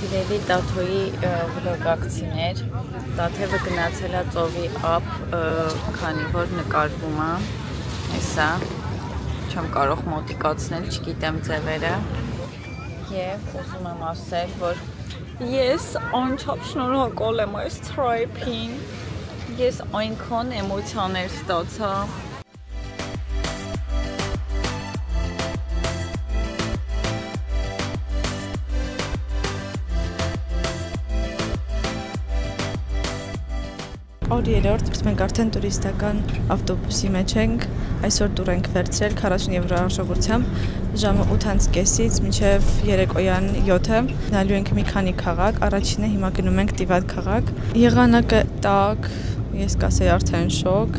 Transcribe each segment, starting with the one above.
Սիրելի Տաթոյի վլոգակցիներ, Տաթևը գնացել է ծովի ափ, քանի որ նկարվում է, հեսա, չեմ կարող մոտիկացնել, չգիտեմ ձևերը, և ուզում եմ ասել, որ ես անչափ շնորհակալ եմ այս թրայփին, ես այնքան էմոցիաներ ստացա։ Օր երրորդ, մենք արդեն տուրիստական ավտոբուսի մեջ ենք, այսօր տուր ենք վերցրել 40 եվրո արժողությամբ, ժամը 8:30-ից մինչև երեկոյան 7-ը, գնալու ենք մի քանի քաղաք, առաջինը հիմա գնում ենք Տիվատ քաղաք, եղանակը տաք, ես կասեի արդեն շոկ,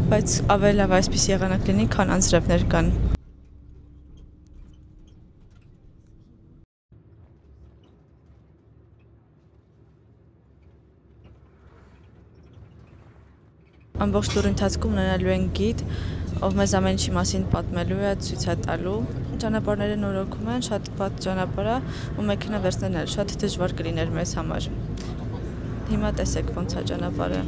բայց ավելի լավ այսպես եղանակ լինի, քան անձրևներ կան։ Ամբողջ տուրի ընթացքում ունենալու ենք գիդ, ով մեզ ամեն ինչի մասին պատմելու է, ցույց է տալու։ Ճանապարհները նորոգում են, շատ վատ ճանապարհ է ու մեքենա վերցնելն էլ շատ դժվար կլիներ մեզ համար։ Հիմա տեսեք ոնց է ճանապարհը։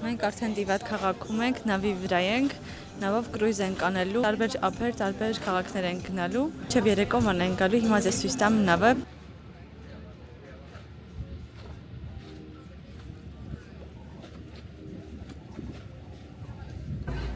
Մենք արդեն Տիվատ քաղաքում ենք, նավի վրա ենք, նավով կրույզ ենք անելու, տարբեր ափեր, տարբեր քաղաքներ ենք գնալու, մինչև երեկոյան ենք գալու, հիմա ձեզ ցույց տամ նավը։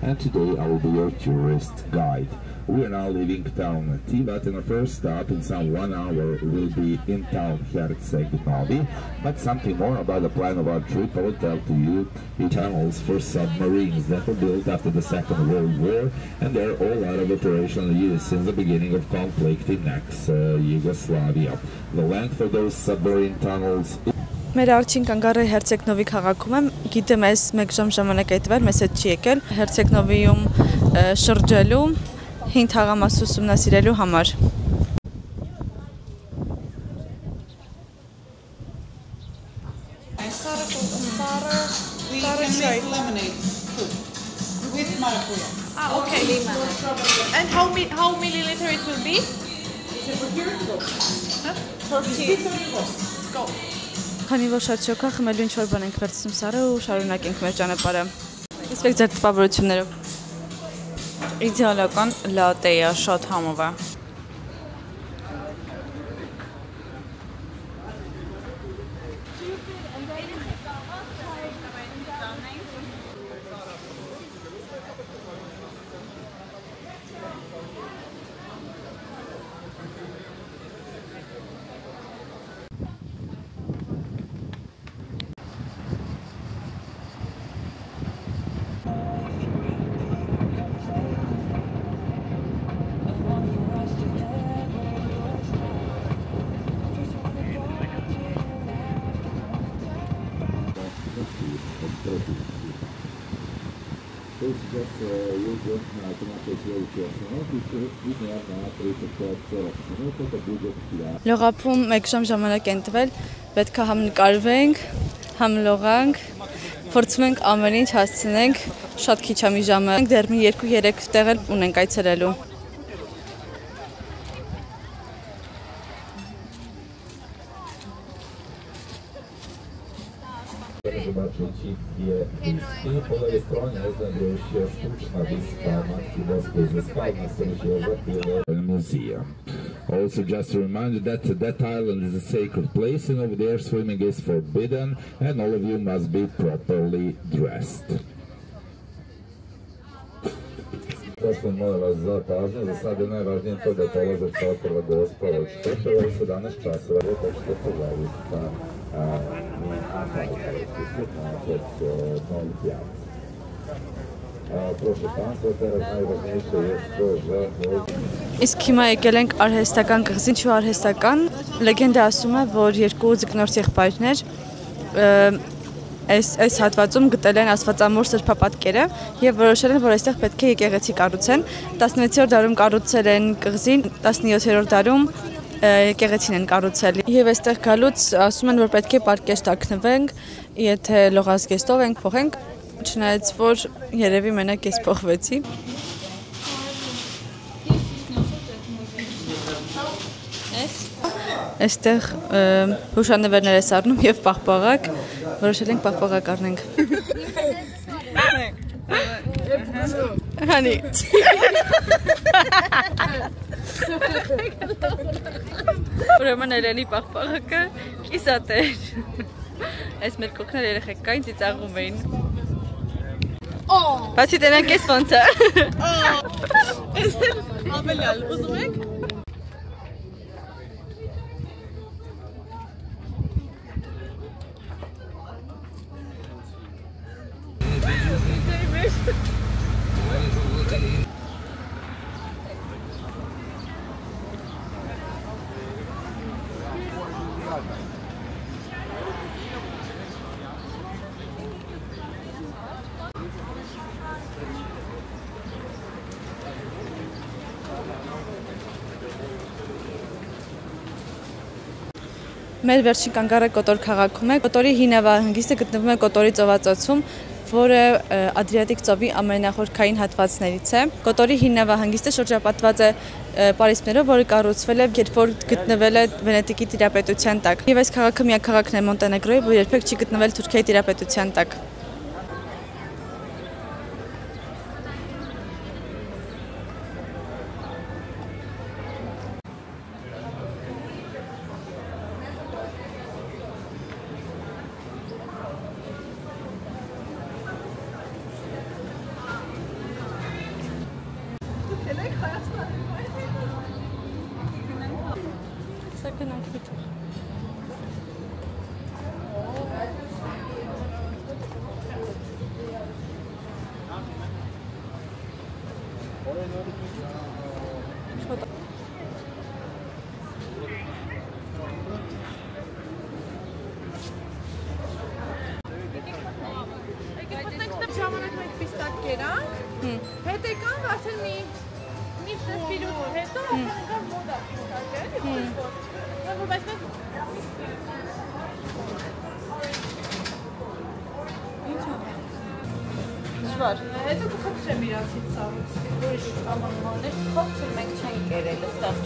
And today I will be your tourist guide. We are now leaving town Tivat, and our first stop in some 1 hour will be in town Herceg Novi. But something more about the plan of our trip I will tell to you. The tunnels for submarines that were built after the Second World War, and they're all out of operational use since the beginning of conflict in ex-Yugoslavia. The length of those submarine tunnels. Մեր առաջին կանգառը Herceg Novi քաղաքում եմ, գիտեմ այս 1 ժամ ժամանակ է տվել, մեզ հետ չի եկել, Herceg Novi-ում շրջելու, 5 թաղամաս ուսումնասիրելու համար։ Lemonade with maracuja. Ah, okay. And how milliliter it will be? Is it over here? Go. Huh? 30. Go. Քանի որ շատ շոկ է, խմելու ինչ-որ բան ենք վերցնում սարը ու շարունակենք մեր ճանապարհը։ Իսվեք ձեր տպավորություններով։ Իդեալական լատե է, շատ համով է։ Լողափում 1 ժամ ժամանակ են տվել, պետք է համ նկարվենք, համ լողանք, փորձում ենք ամեն ինչ հասցնենք, շատ քիչ է մի ժամը, դեռ մի 2-3 տեղ էլ ունենք այցելելու։ Zobaczyć dwie diski. Po lewej stronie znajduje się sztuczna diska Matki Boskiej ze Skalna, z której się zapiera museum. Also just a reminder that island is a sacred place and over there swimming is forbidden and all of you must be properly dressed. Proszę molim vas za pažnju, za sad je najvažnije to da položite prva gospa od štepe, ovo su danas časova, tako što pogledajte pa Իսկ հիմա եկել ենք արհեստական կղզին, չէ արհեստական, լեգենդը ասում է, որ 2 ձկնորս եղբայրներ այս հատվածում գտել են աստվածամոր սրբապատկերը եւ որոշել են, որ այստեղ պետք է եկեղեցի կառուցեն։ 16-րդ դարում կառուցել են կղզին, 17-րդ դարում եկեղեցին են կառուցել։ Եվ այստեղ գալուց ասում են, որ պետք է պարկեշտ տակնվենք, եթե լողազգեստով ենք փոխենք, չնայած որ երևի մենակ ես փոխվեցի։ Այստեղ հուշանվերներ է սառնում եւ պաղպաղակ, որոշել ենք պաղպաղակ առնենք։ Հանի։ Ուրեմն էլի պաղպաղակը կիսատ էր։ Այս մեր կողքներ երեխեք կային ծիծաղում էին։ Բացի տենանք ես ոնց է։ Ամելյալ, ուզում եք։ Մեր վերջին կանգառը Կոտոր քաղաքում է։ Կոտորի հինավահանգիստը գտնվում է Կոտորի ծովածոցում, որը Ադրիատիկ ծովի ամենախորքային հատվածներից է։ Կոտորի հինավահանգիստը շրջապատված է պարիսպներով, որը կառուցվել է, երբ որ գտնվել է Վենետիկի տիրապետության տակ։ Եվ այս քաղաքը միակ քաղաքն է Մոնտենեգրոյի, որ երբեք չի գտնվել Թուրքիայի տիրապետության տակ։ Ժամանակ մենք պիստակ կերանք, հետ եկանք արդեն մի սպիրուտ հետո արդեն եկավ մոդա պիստակ է, բայց մենք Դժվար։ Հետո կխնդրեմ իրանցից սաղից, ուրիշ Ամանմաններ խոցը մենք չենք կերել, ստավ։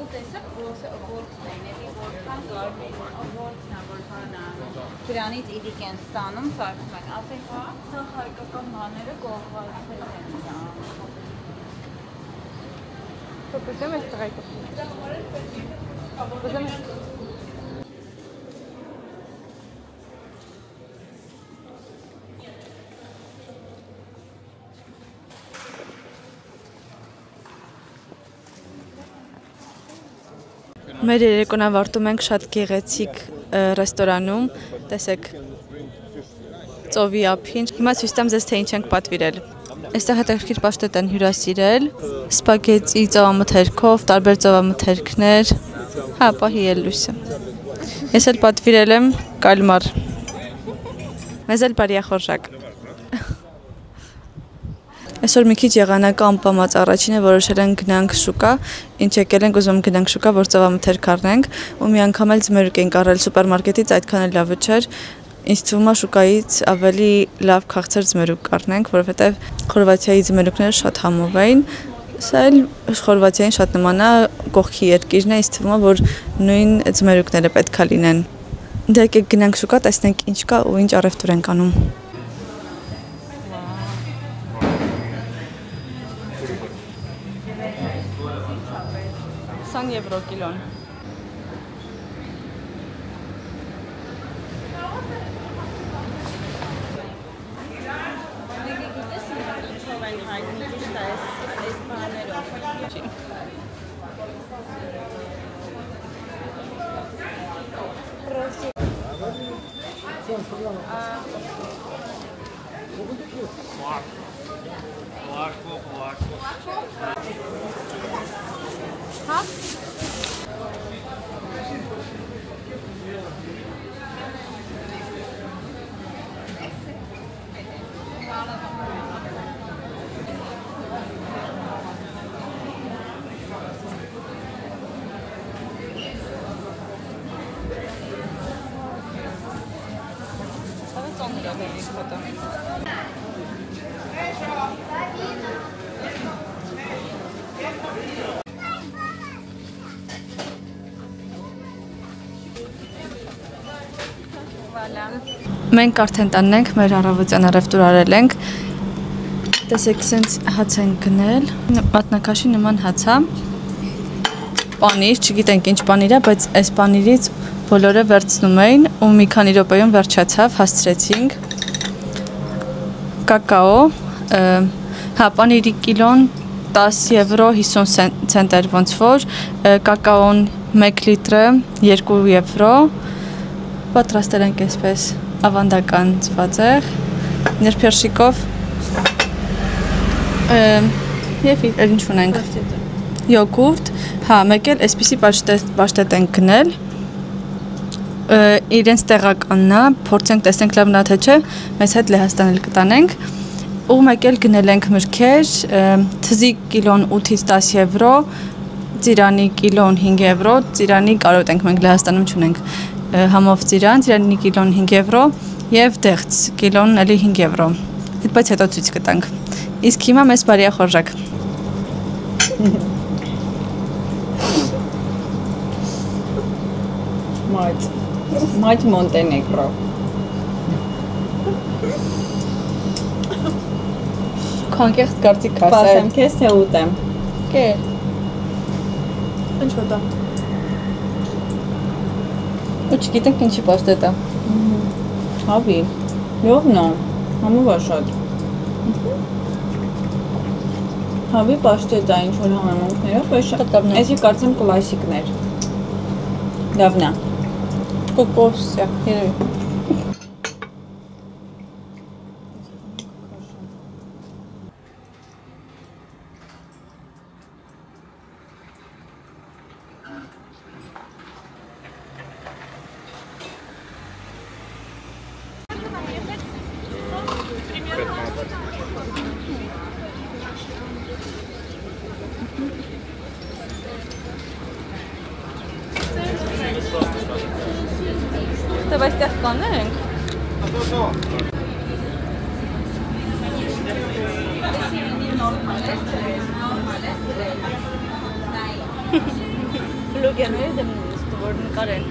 Ու տեսակ որդն են, էլի որդան որդն է, որդան է, դրանից իրիկ են ստանում, սարքում են, ասենք, սա հայկական մաները գողվածել են դա։ Պոպսեմ ես տղայքը։ Պոպսեմ ես։ Մեր երեկոն ավարտում ենք շատ գեղեցիկ ռեստորանում, տեսեք ծովի ափին։ Հիմա ցույց տամ ձեզ, թե ինչ ենք պատվիրել։ Այստեղ հետաքրքիր պաշտետ են հյուրասիրել, սպագետի ծովամթերքով, տարբեր ծովամթերքներ, հա, պահի էլ լույսը։ Ես էլ պատվիրել եմ կալմար, մեզ էլ բարյախորժակ։ Այսօր մի քիչ եղանակը անպամած առաջին է, որոշել են գնանք շուկա, ինչ եկել ենք ուզում գնանք շուկա, որ ծովամթերք առնենք, ու մի անգամ էլ ձմերուկ ենք առել սուպերմարկետից, այդքան էլ լավը չէր։ Ինձ թվում է շուկայից ավելի լավ քաղցր ձմերուկ կառնենք, որովհետև Խորվաթիայի ձմերուկները շատ համով էին, սա էլ Խորվաթիային շատ նման է, կողքի երկիրն է, ինձ թվում է, որ նույն ձմերուկները պետք է լինեն։ Դե եկեք գնանք շուկա, տեսնենք ինչ կա ու ինչ առևտուր ենք անում։ 20 եվրո կիլոն։ Բերի ֆոտո։ Մենք արդեն տանն ենք, մեր առավոտյան առևտուր արել ենք։ Տեսեք, սենց հաց են գնել, մատնաքաշի նման հացա, պանիր, չգիտենք ինչ պանիր է, բայց այս պանիրից բոլորը վերցնում էին ու մի քանի րոպեում վերջացավ, հասցրեցինք։ Կակաո, հա, պանիրի կիլոն 10 եվրո 50 ցենտ էր ոնց որ, կակաոն 1 լիտրը 2 եվրո, պատրաստել ենք այսպես ավանդական ծվածեղ, ներփերշիկով և ինչ ունենք, յոգուրտ, հա, մեկ էլ այսպիսի պաշտետ ենք գնել, իրենց տեղականն է, փորձենք տեսնենք լավն է թե չէ, մեզ հետ Լեհաստան էլ կտանենք, ու մեկ էլ գնել ենք մրգեր, թզի կիլոն 8-ից 10 եվրո, ծիրանի կիլոն 5 եվրո, ծիրանի կարոտ ենք, մենք Լեհաստանում չունենք համով ծիրան, ծիրանի կիլոն 5 եվրո և դեղց կիլոն էլի 5 եվրո, բայց հետո ցույց կտանք, իսկ հիմա մեզ բարիա խորժակ։ Մայթ Մոնտենեգրո։ Քանկեղտ կարծիք ասել։ Պասեմ քեզ թե ուտեմ։ Կեր։ Ինչ որ դա։ Ու չգիտենք ինչի պաշտետ է։ Հավի։ Լովնո, համով է շատ։ Հավի պաշտետ է ինչ որ համեմունքներով, այսի կարծեմ կլասիկներ։ Լավն է։ Կոկոս է, երևի։ Դե այստեղ կանենք։ Բլոգերները դեմ նստու, որ նկարեն։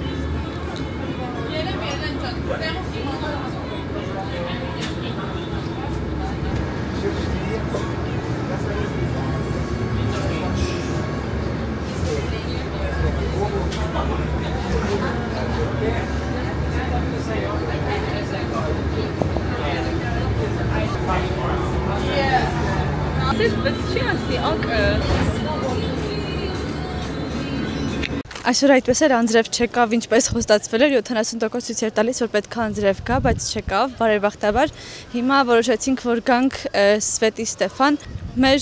Այսօր այդպես էր անձրև չեկավ, ինչպես խոստացվել էր, 70% ցույց էր տալիս, որ պետք է անձրև գա, բայց չեկավ, բարեբախտաբար։ Հիմա որոշեցինք, որ գանք Սվետի Ստեփան, մեր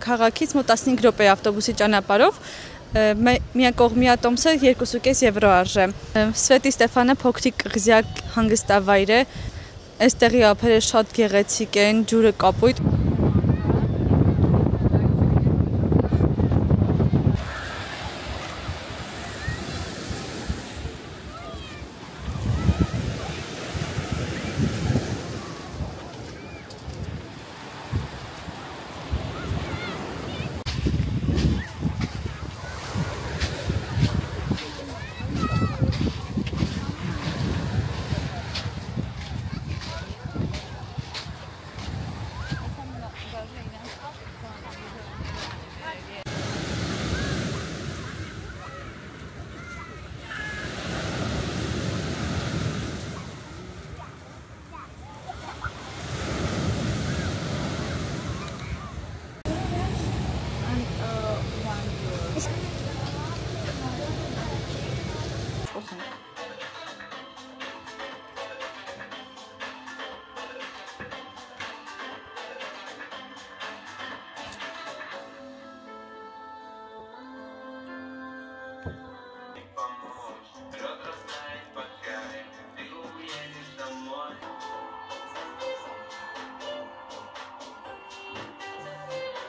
քաղաքից մոտ 15 րոպե ավտոբուսի ճանապարհով, միակողմյա տոմսը 2.5 եվրո արժե։ Սվետի Ստեփանը փոքրիկ կղզյակ հանգստավայր է, այստեղի ափերը շատ գեղեցիկ են, ջուրը կապույտ։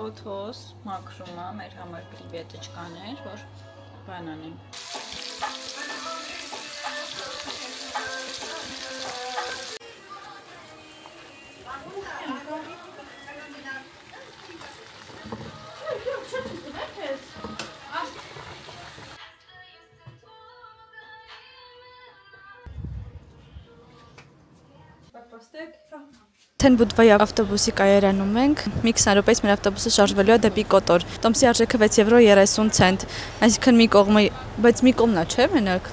Օթոս մաքրում է, մեր համար պրիվետիչկաներ, որ բան անենք։ Արդեն Բուդվայի ավտոբուսի կայարանում ենք։ Մի 20 րոպեից մեր ավտոբուսը շարժվելու է դեպի Կոտոր։ Տոմսի արժեքը 6 €30, այսինքն մի կողմը, բայց մի կողմն է, չէ՞ մենակ։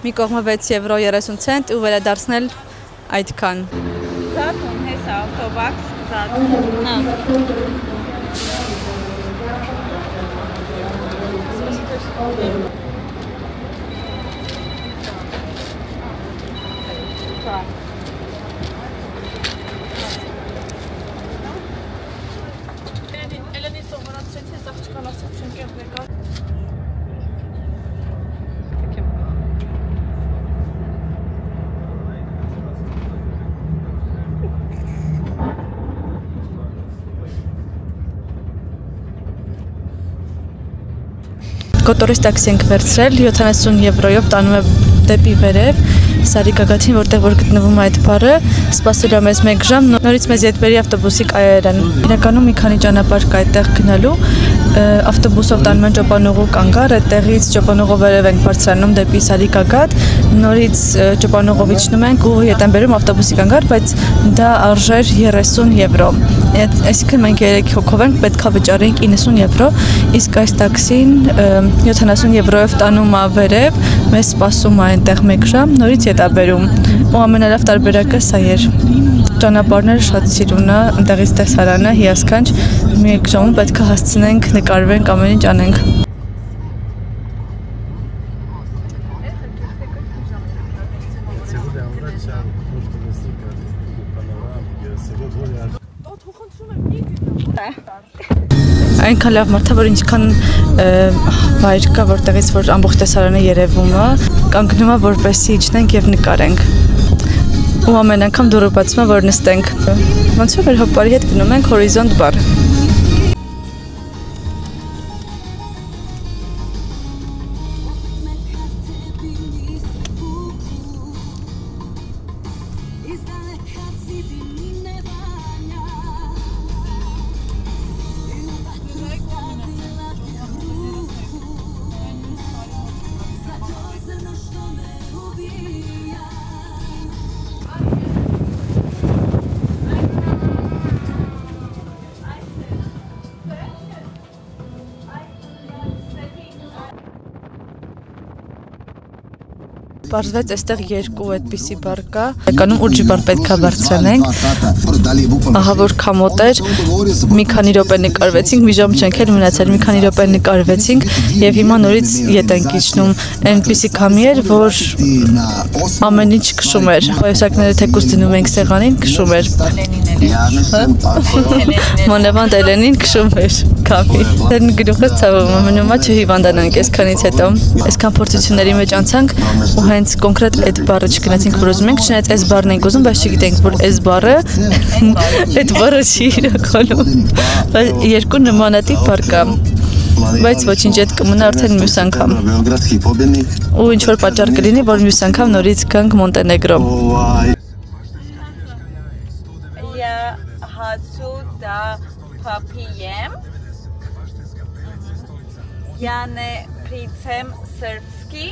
Մի կողմը 6 € 30 ու վերադարձնել այդքան։ Զատուն հեսա ավտոբաքս զատուն։ Կոտորից տաքսի ենք վերցրել 70 €-ով տանում է դեպի վերև Սարի-Գագաթին, որտեղ որ գտնվում է այդ բարը, սպասելու է մեզ 1 ժամ, նորից մեզ ետ բերի ավտոբուսի կայարան։ Իրականում մի քանի ճանապարհ կա այդտեղ գնալու, ավտոբուսով տանում են Ճոպանուղու կանգառ, այդտեղից Ճոպանուղով վերև ենք բարձրանում դեպի Սարի-Գագաթ, նորից Ճոպանուղով իջնում ենք ու ետ են բերում ավտոբուսի կանգառ, բայց դա արժեր 30 €։ Այսինքն մենք 3 հոգով ենք, պետք է վճարենք 90 €, իսկ այս տաքսին 70 €-ով տանում է վերև, մեզ սպասում է այնտեղ 1 ժամ, նորից ետ է բերում։ Ու ամենալավ տարբերակը սա էր։ Ճանապարհները շատ սիրուն է, այնտեղից տեսարանը հիասքանչ, 1 ժամում պետք է հասցնենք, նկարվենք, ամեն ինչ անենք։ Այնքան լավ մարդ է, որ ինչքան վայր կա, որտեղից որ ամբողջ տեսարանը երևում է, կանգնում է, որպեսզի իջնենք եւ նկարենք։ Ու ամեն անգամ դուրը բացում է, որ նստենք։ Ոնց որ մեր հոպարի հետ գնում ենք Հորիզոնտ բար։ Պարզվեց այստեղ 2 այդպիսի բար կա։ Եկանում ուրջի բար պետք է բարձրանենք։ Ահա որ քամոտ էր, մի քանի րոպե նկարվեցինք, մի ժամ չենք էլ մնացել, մի քանի րոպե նկարվեցինք եւ հիմա նորից ետ ենք իջնում։ Այնպիսի քամի էր, որ ամեն ինչ քշում էր։ Պայուսակները թեկուզ դնում ենք սեղանին, քշում էր։ Մանավանդ Էլենին քշում էր քամի։ Դեռ գլուխս ցավում է, մնում է չհիվանդանանք այսքանից հետո։ Այսքան փորձությունների մեջ անցանք ու հենց կոնկրետ այդ բառը չգնացինք, որ ուզում ենք, չնայած այս բառն ենք ուզում, բայց չգիտենք, որ այս բառը այդ բառը չի իրականում։ Բայց երկու նմանատիպ բառ կա։ Բայց ոչինչ, այդ կմնա արդեն մյուս անգամ։ Ու ինչ որ պատճառ կլինի, որ մյուս անգամ նորից գանք Մոնտենեգրո։ Հացուդա փափիեմ Յանը Պրիցեմ Սերբսկի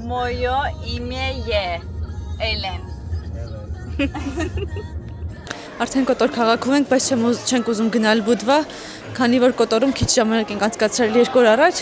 Moje imię je Elen։ Արդեն Կոտոր քաղաքում ենք, բայց չենք ուզում գնալ Բուդվա, քանի որ Կոտորում քիչ ժամանակ ենք անցկացրել 2 օր առաջ։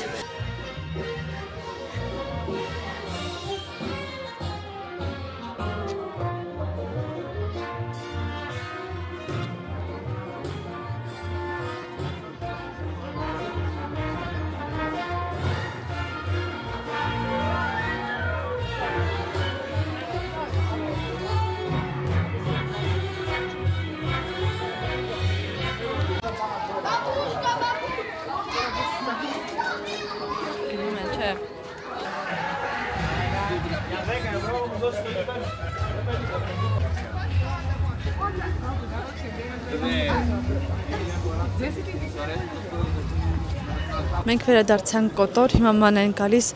Մենք վերադարձանք Կոտոր, հիմա ման են գալիս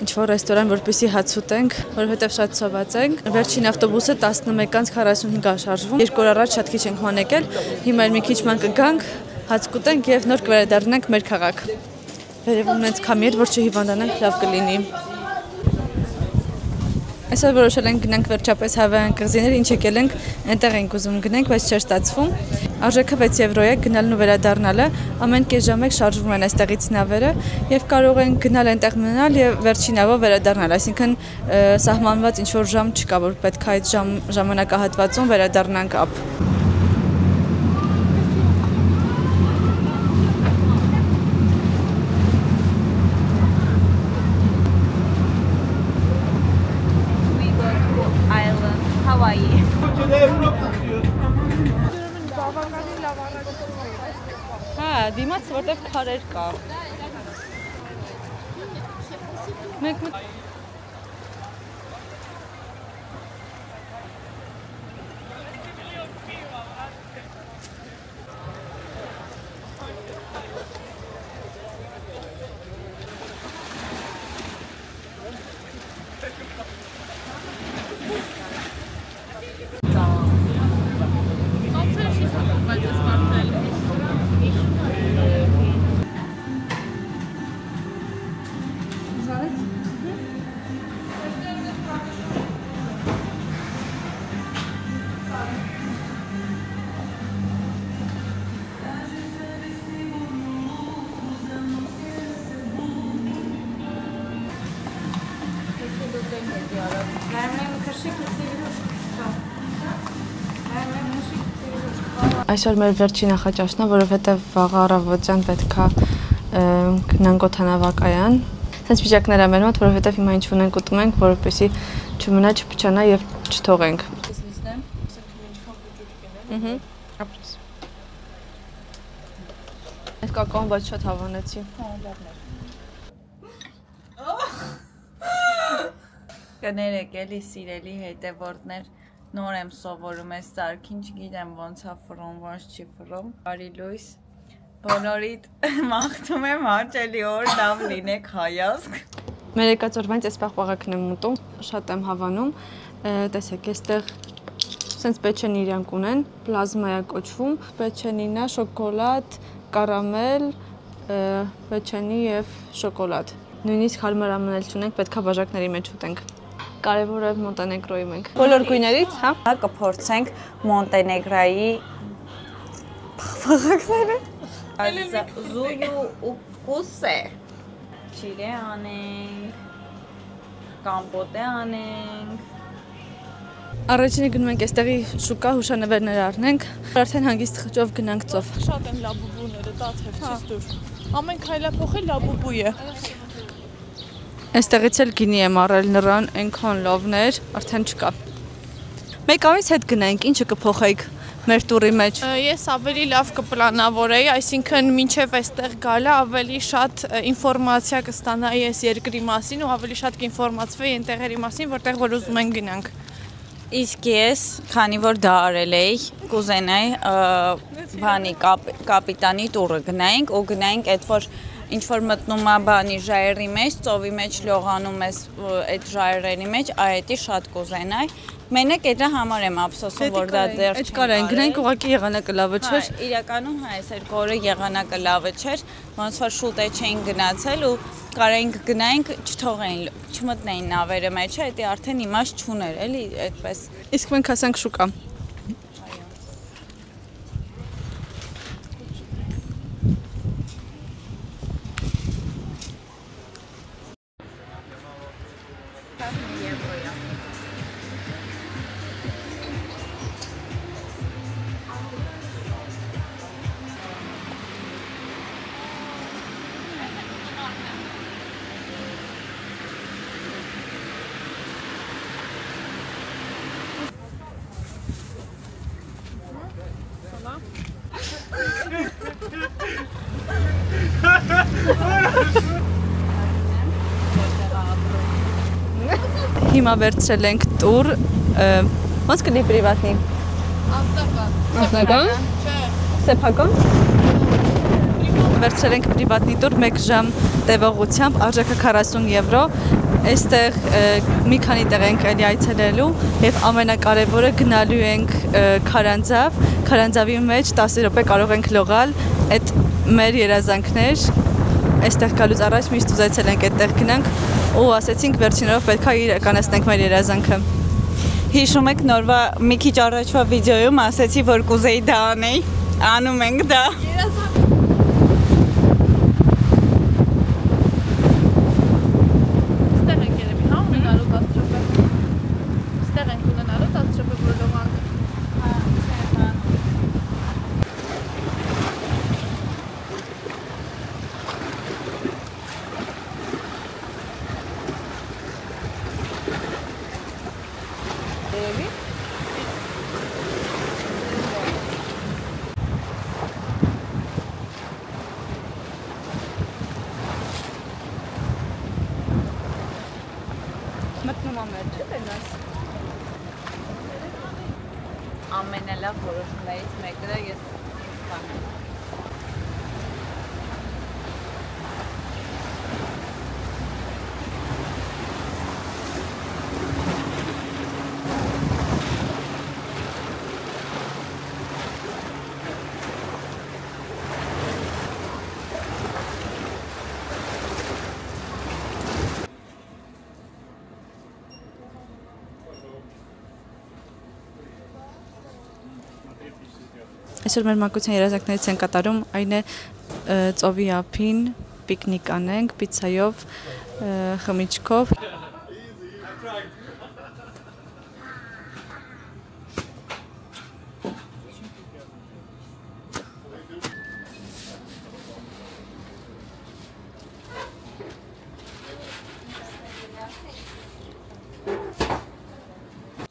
ինչ-որ ռեստորան, որպեսզի հաց ուտենք, որովհետև շատ սոված ենք։ Վերջին ավտոբուսը 11:45 է շարժվում։ 2 օր առաջ շատ քիչ ենք ման եկել, հիմա մի քիչ ման կգանք, հաց կուտենք եւ նոր կվերադառնանք մեր քաղաք։ Վերևում մեծ քամի էր, որ չհիվանդանանք, լավ կլինի։ Այսօր որոշել ենք գնանք վերջապես Հավայան կղզիներ, ինչ եկել ենք, այնտեղ ենք ուզում գնենք, բայց չէր ստացվում։ Արժեքը 6 եվրո է, գնալն ու վերադառնալը, ամեն կես ժամեք շարժվում են այստեղից նավերը եւ կարող ենք գնալ այնտեղ մնալ եւ վերջին նավով վերադառնալ, այսինքն սահմանված ինչ որ ժամ չկա, որ պետք է այդ ժամանակահատվածում վերադառնանք ապ։ Դիմաց որտեղ քարեր կա։ Մեկ Այսօր մեր վերջին նախաճաշն է, որովհետև վաղ առավոտյան պետքա գնանք օդանավակայան։ Հենց վիճակներ է մեր մոտ, որովհետև հիմա ինչ ունենք ուտում ենք, որովհետեւ չմնա, չփչանա եւ չթողենք։ Այս կակաոն բայց շատ հավանեցի։ Կներեք էլի սիրելի հետևորդներ, նոր եմ սովորում այս ծարքին, չգիտեմ ոնց է ֆրոմ, ոնց չի ֆրոմ։ Բարի լույս, բոլորիդ մաղթում եմ հաճելի օր, լավ լինեք հայազգ։ Մեր եկած օրվանից այս պաղպաղակն եմ ուտում, շատ եմ հավանում, տեսեք, այստեղ սենց պեչենի իրանք ունեն, պլազմա է կոչվում, պեչենին է, շոկոլադ, կարամել, պեչենի եւ շոկոլադ։ Նույնիսկ հարմարամնել չունենք, պետքա բաժակների մեջ ուտենք։ Կարևորը Մոնտենեգրոյի մենք։ Բոլոր գույներից, հա։ Կփորձենք Մոնտենեգրայի փաղաքները։ Զույու ու կուսե։ Չիրե անենք, կամպոտե անենք։ Առաջինը գնում ենք այստեղի շուկա հուշանվերներ առնենք, արդեն հանգիստ խճով գնանք ծով։ Շատ են լաբուբուները, դա թեփչից դուր։ Ամեն քայլափոխել լաբուբու է։ Այստեղից էլ գինի եմ առել նրան, այնքան լավներ, արդեն չկա։ Մեկ ամիս հետ գնանք, ինչը կփոխեիք մեր տուրի մեջ։ Ես ավելի լավ կպլանավորեի, այսինքն մինչև այստեղ գալը ավելի շատ ինֆորմացիա կստանայի այս երկրի մասին ու ավելի շատ կինֆորմացվեի այն տեղերի մասին, որտեղ որ ուզում ենք գնանք։ Իսկ ես, քանի որ դա արել էի, կուզենայի բանի կապիտանի տուրը գնայինք ու գնայինք այդ որ ինչ որ մտնում է բանի ժայռի մեջ, ծովի մեջ լողանում ես այդ ժայռերի մեջ, այդի շատ կուզենայի։ Մենակ դրա համար եմ ափսոսում, որ դա դեռ չի կարա են գնանք ուղղակի եղանակը լավը չէր։ Իրականում հա այս երկու օրը եղանակը լավը չէր, ոնց որ շուտ է չէին գնացել ու կարայինք գնայինք, չթողեին, չմտնեին նավերը մեջ, դա արդեն իմաստ չուներ, էլի այդպես։ Իսկ մենք հասանք շուկա։ Հիմա վերցրել ենք տուր, ոնց կլի պրիվատնի։ Անձնական։ Սեփական։ Վերցրել ենք պրիվատնի տուր 1 ժամ տևողությամբ, արժեքը 40 եվրո։ Այստեղ մի քանի տեղ ենք էլի այցելելու եւ ամենակարևորը գնալու ենք Քարանձավ։ Քարանձավի մեջ 10 րոպե կարող ենք լողալ, այդ մեր երազանքներ։ Այստեղ գալուց առաջ միշտ ուզեցել ենք այդտեղ գնանք, ու ասեցինք վերջինով պետք է իրականացնենք մեր երազանքը։ Հիշում եք նորվա մի քիչ առաջվա վիդեոյում ասեցի, որ կուզեի դա անեի, անում ենք դա։ Մտնում ամեր չէ տենաս։ Ամենալավ որոշումներից մեկը դա ես կանեմ։ Այսօր մեր մանկության երազանքներից են կատարում, այն է ծովի ափին պիկնիկ անենք, պիցայով, խմիչքով։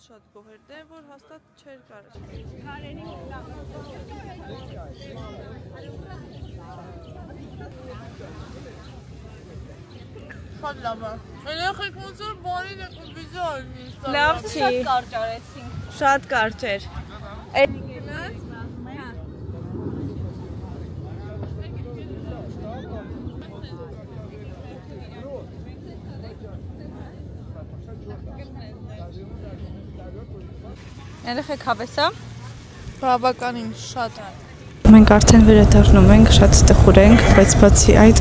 Շատ գոհերդ է, որ հաստատ չէր կարող։ Շատ լավ է։ Երեխեք ոնց որ բարին եք ու վիզուալ ինստա։ Լավ չի։ Շատ կարճ արեցինք։ Շատ կարճ էր։ Երեխեք հավես է։ Բավականին շատ։ Մենք արդեն վերադառնում ենք, շատ ստխուր ենք, բայց բացի այդ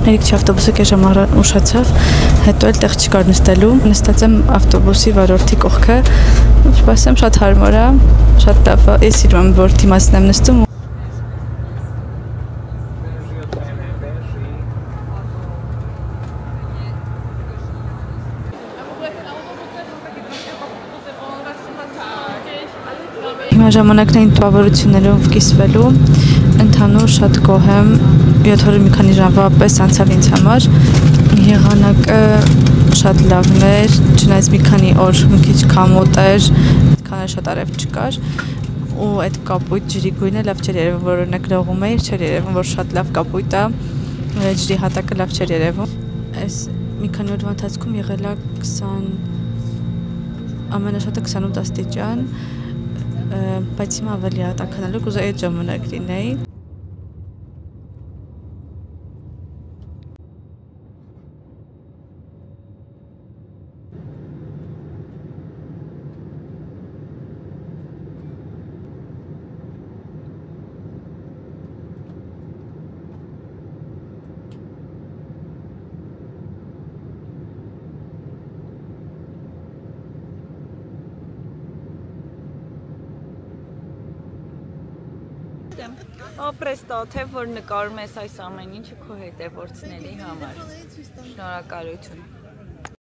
ներիք ավտոբուսը կես ժամ ուշացավ, հետո էլ տեղ չկար նստելու։ Նստած եմ ավտոբուսի վարորդի կողքը, ասեմ շատ հարմար է, շատ լավ է։ Ես սիրում եմ, որ դիմացն եմ նստում։ Հիմա ժամանակն էին տպավորություններով կիսվելու, ընդհանուր շատ գոհ եմ, 7 օրը մի քանի ժամվա պես անցավ ինձ համար, եղանակը շատ լավն էր, չնայած մի քանի օր մի քիչ քամոտ էր, այդքան շատ արև չկար, ու այդ կապույտ ջրի գույնը լավ չէր երևում, որ օրինակ լողում էի, չէր երևում, որ շատ լավ կապույտ է, ջրի հատակը լավ չէր երևում։ Այս մի քանի օրվա ընթացքում եղել է 20, ամենաշատը 28 աստիճան, բայց հիմա ավելի է տաքանալու, կուզեի այդ ժամանակ լինեի։ Ապրեստո, թե որ նկարում ես այս ամեն ինչը քո հետևորդների համար։ Շնորհակալություն։